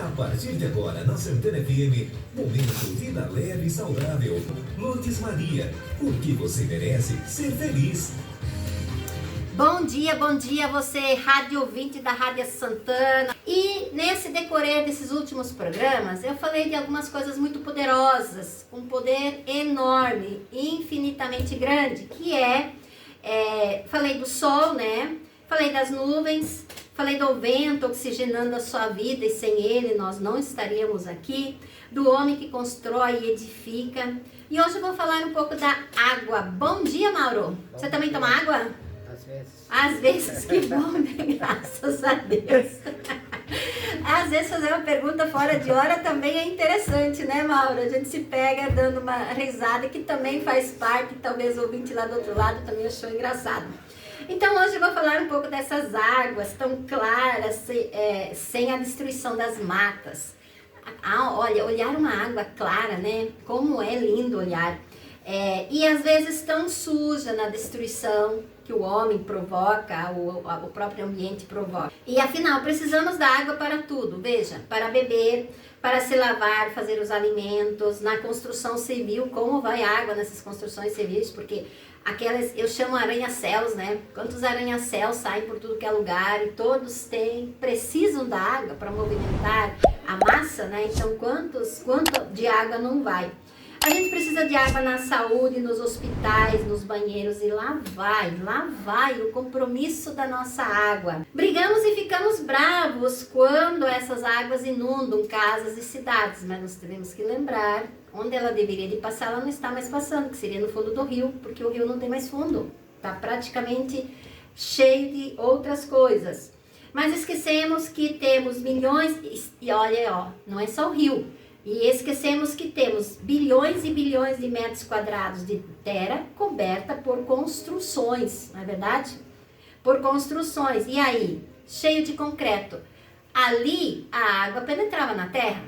A partir de agora, na Santana FM, momento vida leve e saudável. Lourdes Maria, porque você merece ser feliz. Bom dia você, rádio ouvinte da Rádio Santana. E nesse decorrer desses últimos programas, eu falei de algumas coisas muito poderosas, um poder enorme, infinitamente grande, que falei do sol, né? Falei das nuvens, falei do vento oxigenando a sua vida e sem ele nós não estaríamos aqui, do homem que constrói e edifica. E hoje eu vou falar um pouco da água. Bom dia, Mauro. Você também toma água? Às vezes, que bom, né? Graças a Deus. Às vezes fazer uma pergunta fora de hora também é interessante, né, Mauro? A gente se pega dando uma risada que também faz parte, talvez o ouvinte lá do outro lado também achou engraçado. Então hoje eu vou falar um pouco dessas águas tão claras, sem a destruição das matas. Olha, olhar uma água clara, né? Como é lindo olhar. E às vezes tão suja na destruição que o homem provoca, o próprio ambiente provoca. E afinal, precisamos da água para tudo, veja, para beber, para se lavar, fazer os alimentos, na construção civil, como vai água nessas construções civis, porque aquelas, eu chamo arranha-céus, né? Quantos arranha-céus saem por tudo que é lugar e todos precisam da água para movimentar a massa, né? Então, quanto de água não vai? A gente precisa de água na saúde, nos hospitais, nos banheiros e lá vai o compromisso da nossa água. Brigamos e ficamos bravos quando essas águas inundam casas e cidades, mas nós temos que lembrar onde ela deveria de passar, ela não está mais passando, que seria no fundo do rio, porque o rio não tem mais fundo, está praticamente cheio de outras coisas. Mas esquecemos que temos milhões, e olha, não é só o rio, e esquecemos que temos bilhões e bilhões de metros quadrados de terra coberta por construções, não é verdade? Por construções. E aí, cheio de concreto. Ali, a água penetrava na terra.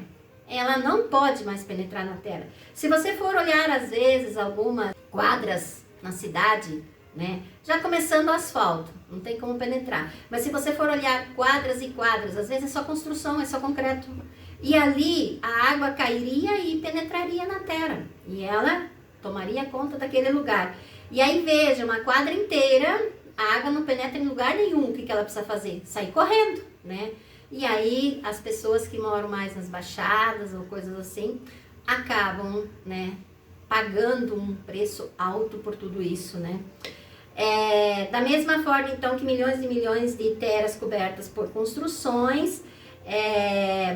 Ela não pode mais penetrar na terra. Se você for olhar, às vezes, algumas quadras na cidade, né? Já começando o asfalto, não tem como penetrar. Mas se você for olhar quadras e quadras, às vezes é só construção, é só concreto. E ali a água cairia e penetraria na terra. E ela tomaria conta daquele lugar. E aí veja, uma quadra inteira, a água não penetra em lugar nenhum. O que ela precisa fazer? Sair correndo, né? E aí as pessoas que moram mais nas baixadas ou coisas assim, acabam, né, pagando um preço alto por tudo isso, né? Da mesma forma, então, que milhões e milhões de terras cobertas por construções,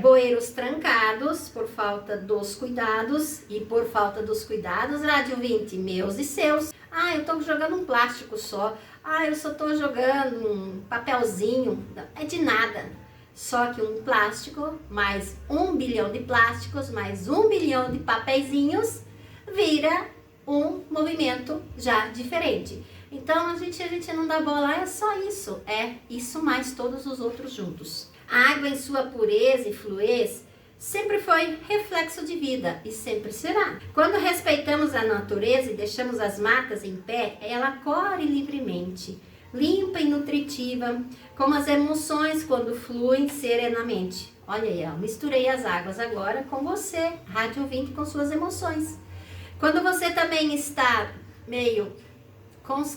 bueiros trancados por falta dos cuidados, e por falta dos cuidados, rádio ouvinte, meus e seus. Eu tô jogando um plástico só, eu só tô jogando um papelzinho, é de nada. Só que um plástico, mais 1 bilhão de plásticos, mais 1 bilhão de papeizinhos, vira um movimento já diferente. Então a gente não dá bola, é só isso, isso mais todos os outros juntos. A água em sua pureza e fluidez sempre foi reflexo de vida e sempre será. Quando respeitamos a natureza e deixamos as matas em pé, ela corre livremente, limpa e nutritiva, como as emoções quando fluem serenamente. Olha aí, misturei as águas agora com você, rádio ouvinte, com suas emoções. Quando você também está meio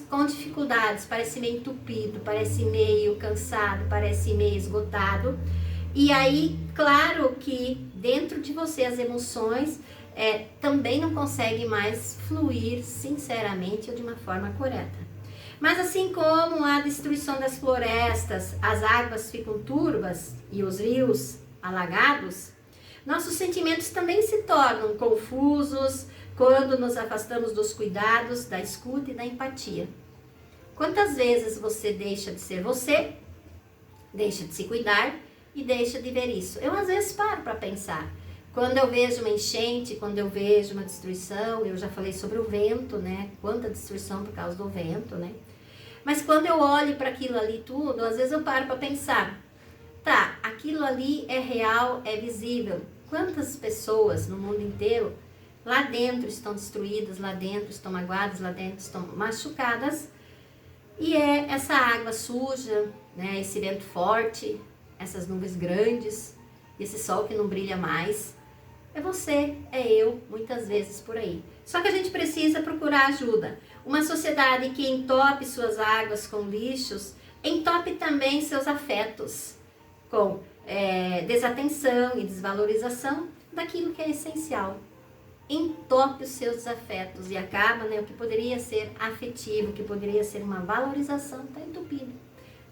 com dificuldades, parece meio entupido, parece meio cansado, parece meio esgotado. E aí, claro que dentro de você as emoções também não conseguem mais fluir sinceramente ou de uma forma correta. Mas assim como a destruição das florestas, as águas ficam turvas e os rios alagados, nossos sentimentos também se tornam confusos, quando nos afastamos dos cuidados, da escuta e da empatia. Quantas vezes você deixa de ser você, deixa de se cuidar e deixa de ver isso? Eu às vezes paro para pensar. Quando eu vejo uma enchente, quando eu vejo uma destruição, eu já falei sobre o vento, né? Quanta destruição por causa do vento, né? Mas quando eu olho para aquilo ali tudo, às vezes eu paro para pensar, tá, aquilo ali é real, é visível. Quantas pessoas no mundo inteiro lá dentro estão destruídas, lá dentro estão magoadas, lá dentro estão machucadas. E é essa água suja, né, esse vento forte, essas nuvens grandes, esse sol que não brilha mais. É você, é eu, muitas vezes por aí. Só que a gente precisa procurar ajuda. Uma sociedade que entope suas águas com lixos, entope também seus afetos com desatenção e desvalorização daquilo que é essencial. Entope os seus afetos e acaba, o que poderia ser afetivo, que poderia ser uma valorização, está entupido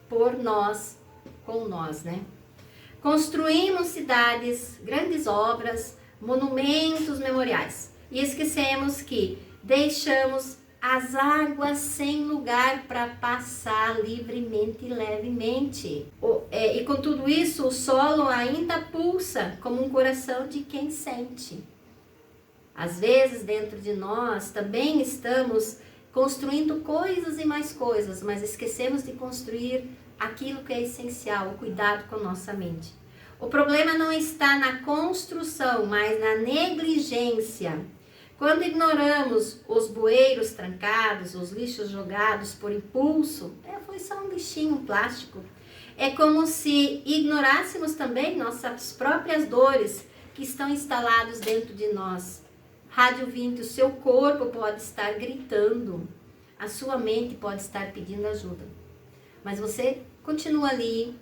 por nós, com nós, Construímos cidades, grandes obras, monumentos memoriais e esquecemos que deixamos as águas sem lugar para passar livremente e levemente. E com tudo isso, o solo ainda pulsa como um coração de quem sente. Às vezes, dentro de nós, também estamos construindo coisas e mais coisas, mas esquecemos de construir aquilo que é essencial, o cuidado com nossa mente. O problema não está na construção, mas na negligência. Quando ignoramos os bueiros trancados, os lixos jogados por impulso, foi só um lixinho, um plástico. É como se ignorássemos também nossas próprias dores que estão instalados dentro de nós. Rádio 20, o seu corpo pode estar gritando, a sua mente pode estar pedindo ajuda. Mas você continua ali,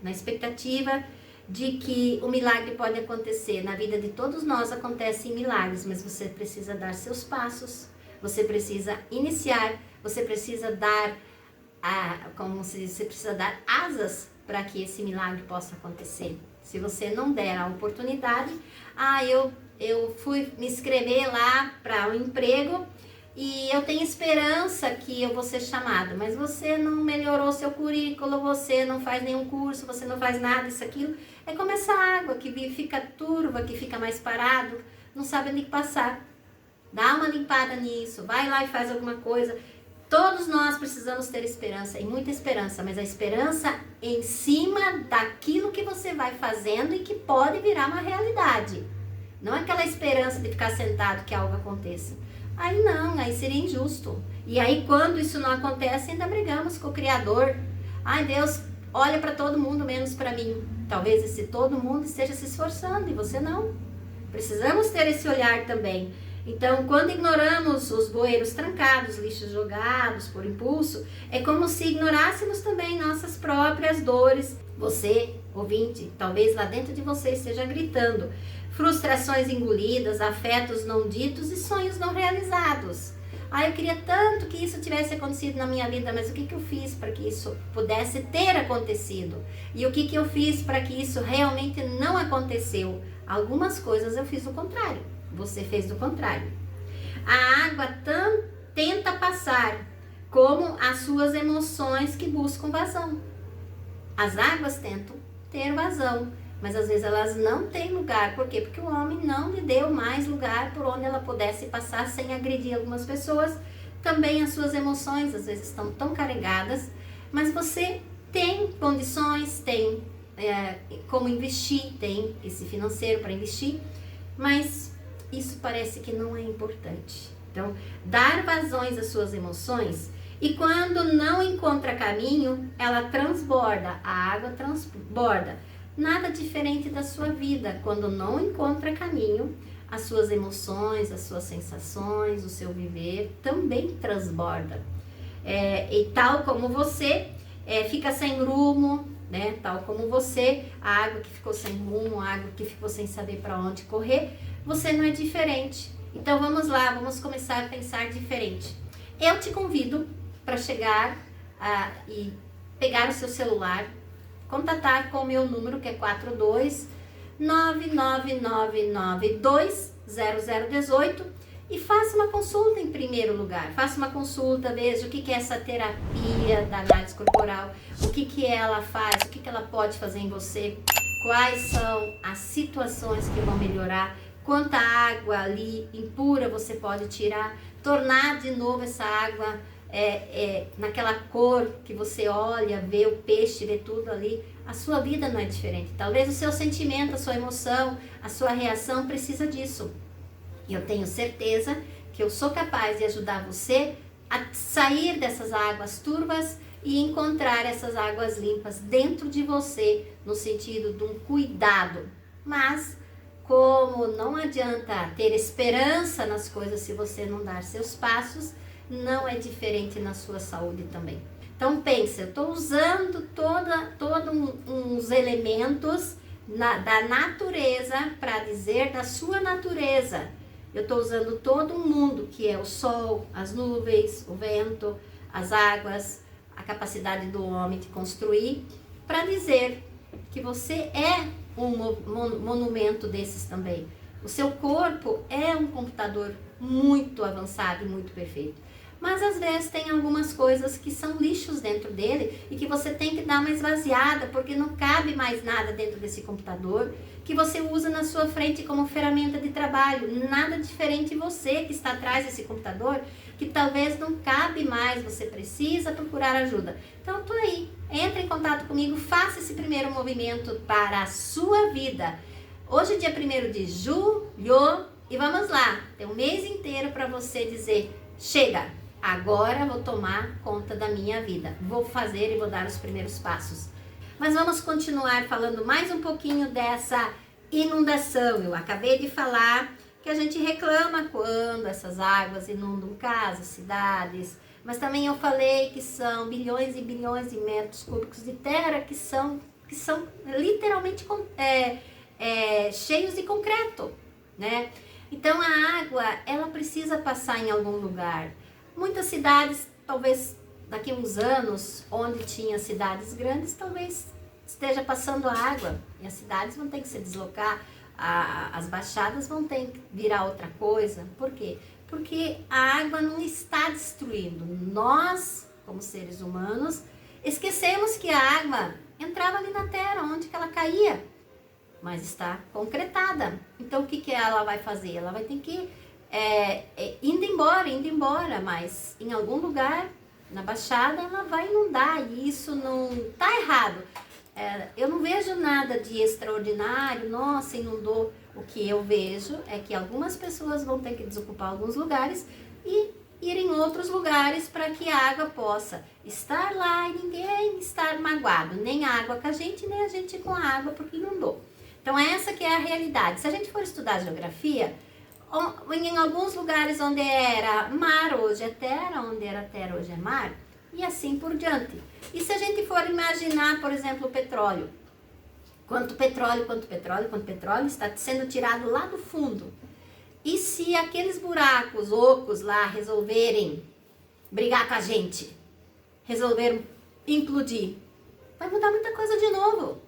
na expectativa de que o milagre pode acontecer. Na vida de todos nós acontecem milagres, mas você precisa dar seus passos, você precisa iniciar, você precisa dar você precisa dar asas para que esse milagre possa acontecer. Se você não der a oportunidade, eu fui me inscrever lá para um emprego e eu tenho esperança que eu vou ser chamado, mas você não melhorou seu currículo, você não faz nenhum curso, você não faz nada, isso, aquilo. É como essa água que fica turva, que fica mais parado, não sabe onde passar. Dá uma limpada nisso, vai lá e faz alguma coisa. Todos nós precisamos ter esperança, e muita esperança, mas a esperança em cima daquilo que você vai fazendo e que pode virar uma realidade. Não é aquela esperança de ficar sentado que algo aconteça. Aí não, aí seria injusto. E aí quando isso não acontece, ainda brigamos com o Criador. Ai, Deus olha para todo mundo, menos para mim. Talvez esse todo mundo esteja se esforçando e você não. Precisamos ter esse olhar também. Então, quando ignoramos os bueiros trancados, lixos jogados por impulso, é como se ignorássemos também nossas próprias dores. Você, ouvinte, talvez lá dentro de você esteja gritando. Frustrações engolidas, afetos não ditos e sonhos não realizados. Eu queria tanto que isso tivesse acontecido na minha vida, mas o que eu fiz para que isso pudesse ter acontecido? E o que eu fiz para que isso realmente não aconteceu? Algumas coisas eu fiz do contrário, você fez do contrário. A água tenta passar, como as suas emoções que buscam vazão. As águas tentam ter vazão, mas às vezes elas não têm lugar. Por quê? Porque o homem não lhe deu mais lugar por onde ela pudesse passar sem agredir algumas pessoas. Também as suas emoções às vezes estão tão carregadas, mas você tem condições, tem como investir, tem esse financeiro para investir, mas isso parece que não é importante. Então, dar vazões às suas emoções, e quando não encontra caminho, ela transborda, a água transborda. Nada diferente da sua vida. Quando não encontra caminho, as suas emoções, as suas sensações, o seu viver também transborda. E tal como você fica sem rumo, tal como você, a água que ficou sem rumo, a água que ficou sem saber para onde correr, você não é diferente. Então vamos lá, vamos começar a pensar diferente. Eu te convido para chegar e pegar o seu celular, contatar com o meu número, que é 42999920018, e faça uma consulta em primeiro lugar. Faça uma consulta, veja o que é essa terapia da análise corporal, o que ela faz, o que ela pode fazer em você, quais são as situações que vão melhorar, quanta água ali impura você pode tirar, tornar de novo essa água naquela cor que você olha, vê o peixe, vê tudo ali. A sua vida não é diferente. Talvez o seu sentimento, a sua emoção, a sua reação precisa disso. E eu tenho certeza que eu sou capaz de ajudar você a sair dessas águas turvas e encontrar essas águas limpas dentro de você, no sentido de um cuidado Mas como não adianta ter esperança nas coisas se você não dar seus passos, não é diferente na sua saúde também. Então pensa, eu estou usando todos uns elementos da natureza para dizer da sua natureza. Eu estou usando todo um mundo que é o sol, as nuvens, o vento, as águas, a capacidade do homem de construir, para dizer que você é um monumento desses também. O seu corpo é um computador muito avançado e muito perfeito. Mas às vezes tem algumas coisas que são lixos dentro dele e que você tem que dar uma esvaziada, porque não cabe mais nada dentro desse computador que você usa na sua frente como ferramenta de trabalho. Nada diferente de você que está atrás desse computador, que talvez não cabe mais, você precisa procurar ajuda. Então, tô aí, entre em contato comigo, faça esse primeiro movimento para a sua vida. Hoje é dia 1º de julho e vamos lá, tem um mês inteiro para você dizer, chega! Agora vou tomar conta da minha vida, vou fazer e vou dar os primeiros passos. Mas vamos continuar falando mais um pouquinho dessa inundação. Eu acabei de falar que a gente reclama quando essas águas inundam casas, cidades, mas também eu falei que são bilhões e bilhões de metros cúbicos de terra que são literalmente cheios de concreto, né? Então a água, ela precisa passar em algum lugar. Muitas cidades, talvez daqui a uns anos, onde tinha cidades grandes, talvez esteja passando água. E as cidades vão ter que se deslocar, as baixadas vão ter que virar outra coisa. Por quê? Porque a água não está destruindo. Nós, como seres humanos, esquecemos que a água entrava ali na terra, onde que ela caía. Mas está concretada. Então, o que ela vai fazer? Ela vai ter que indo embora, mas em algum lugar, na baixada, ela vai inundar, e isso não está errado. Eu não vejo nada de extraordinário, nossa, inundou. O que eu vejo é que algumas pessoas vão ter que desocupar alguns lugares e ir em outros lugares para que a água possa estar lá e ninguém estar magoado, nem a água com a gente, nem a gente com a água, porque inundou. Então essa que é a realidade. Se a gente for estudar geografia, em alguns lugares onde era mar, hoje é terra, onde era terra, hoje é mar, e assim por diante. E se a gente for imaginar, por exemplo, o petróleo, quanto petróleo está sendo tirado lá do fundo, e se aqueles buracos ocos lá resolverem brigar com a gente, resolveram implodir, vai mudar muita coisa de novo.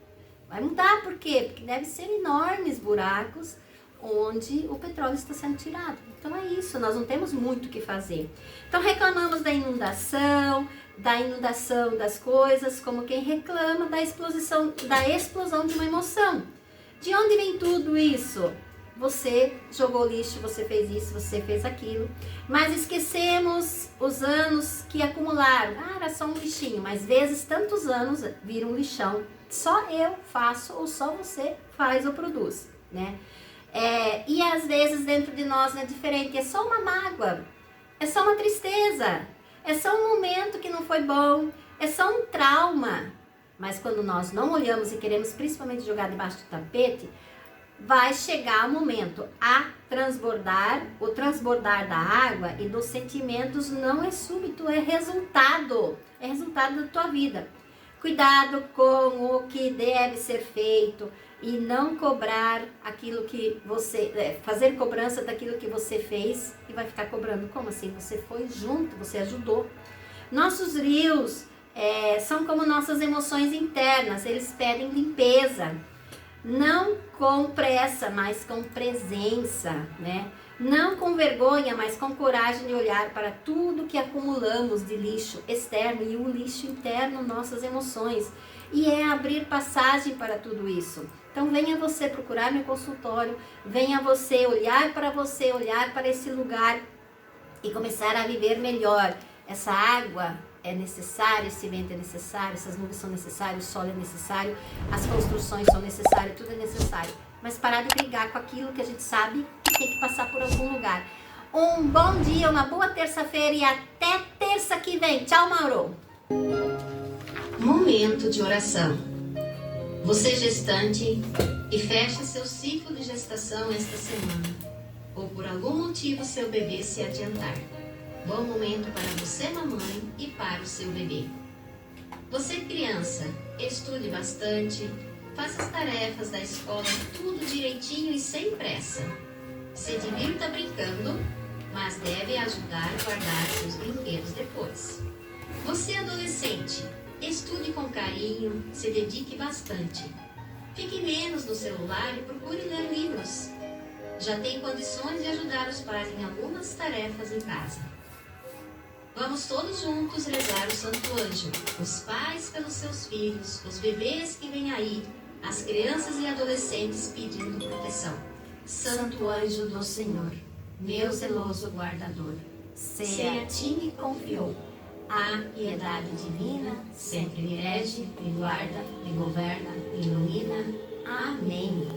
Vai mudar, por quê? Porque deve ser enormes buracos onde o petróleo está sendo tirado. Então é isso, nós não temos muito o que fazer. Então reclamamos da inundação das coisas, como quem reclama da explosão de uma emoção. De onde vem tudo isso? Você jogou lixo, você fez isso, você fez aquilo, mas esquecemos os anos que acumularam. Era só um lixinho, mas vezes tantos anos vira um lixão. Só eu faço ou só você faz ou produz, né? E às vezes dentro de nós não é diferente, é só uma mágoa, é só uma tristeza, é só um momento que não foi bom, é só um trauma. Mas quando nós não olhamos e queremos principalmente jogar debaixo do tapete, vai chegar o momento a transbordar. O transbordar da água e dos sentimentos não é súbito, é resultado da tua vida. Cuidado com o que deve ser feito e não cobrar aquilo que você... fazer cobrança daquilo que você fez e vai ficar cobrando. Como assim? Você foi junto, você ajudou. Nossos rios são como nossas emoções internas, eles pedem limpeza. Não com pressa, mas com presença, né? Não com vergonha, mas com coragem de olhar para tudo que acumulamos de lixo externo e o lixo interno, nossas emoções. E abrir passagem para tudo isso. Então venha você procurar meu consultório, venha você, olhar para esse lugar e começar a viver melhor. Essa água é necessária, esse vento é necessário, essas nuvens são necessárias, o sol é necessário, as construções são necessárias, tudo é necessário. Mas parar de brigar com aquilo que a gente sabe que tem que passar por algum lugar. Um bom dia, uma boa terça-feira e até terça que vem. Tchau, Mauro! Momento de oração. Você gestante e fecha seu ciclo de gestação esta semana, ou por algum motivo seu bebê se adiantar. Bom momento para você, mamãe, e para o seu bebê. Você, criança, estude bastante, faça as tarefas da escola tudo direitinho e sem pressa. Se divirta brincando, mas deve ajudar a guardar seus brinquedos depois. Você, adolescente, estude com carinho, se dedique bastante. Fique menos no celular e procure ler livros. Já tem condições de ajudar os pais em algumas tarefas em casa. Vamos todos juntos rezar o Santo Anjo, os pais pelos seus filhos, os bebês que vêm aí, as crianças e adolescentes pedindo proteção. Santo Anjo do Senhor, meu zeloso guardador, se a ti me confiou a piedade divina, sempre me rege, me guarda, me governa, me ilumina. Amém.